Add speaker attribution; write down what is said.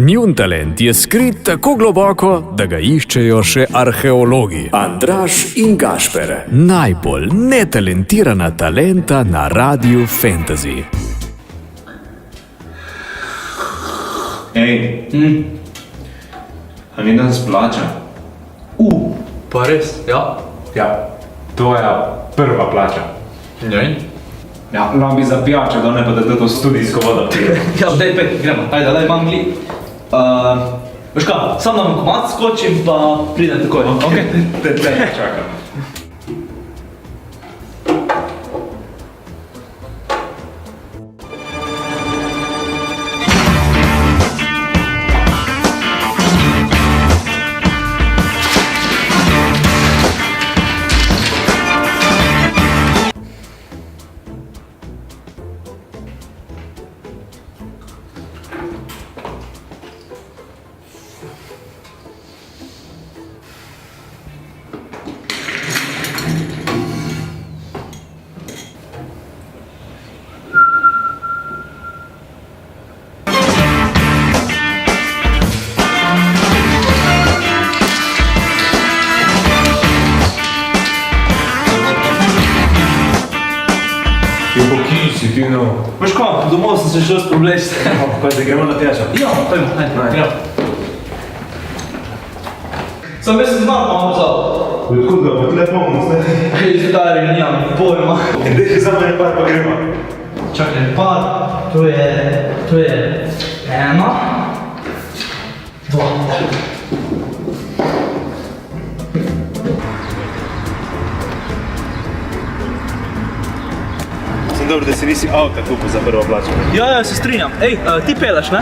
Speaker 1: Njun talent je skrit tako globoko, da ga iščejo še arheologi. Andraž in Gašper, najbolj netalentirana talenta na Radiu Fantasy.
Speaker 2: Ej, a ni danes plača?
Speaker 3: Pa res, ja.
Speaker 2: Ja, tvoja prva plača.
Speaker 3: Ne?
Speaker 2: Ja, nam bi za pijačo, da ne pa da to studijsko vodo pije.
Speaker 3: Ja, daj pet, gremo. Ajde, daj imam gli. Veš kaj, sam na bankomat skočim pa pridem takoj.
Speaker 2: Ok, te čakam.
Speaker 3: Veš kaj, domov sem se šel sprovleči.
Speaker 2: Pa da gremo na pijačo.
Speaker 3: Ja, pojmo, ajde. Sam jaz sem znam malo vzal.
Speaker 2: Odkud ga, pa tle pomoc, ne?
Speaker 3: Hej, stari, nimam pojma.
Speaker 2: Dej za mene par pa gremo.
Speaker 3: Čakaj, par, to je ena, dva.
Speaker 2: Sem dobro, da si nisi avta kupil za prvo plačo.
Speaker 3: Ja, se strinjam. Ej, ti peleš, ne?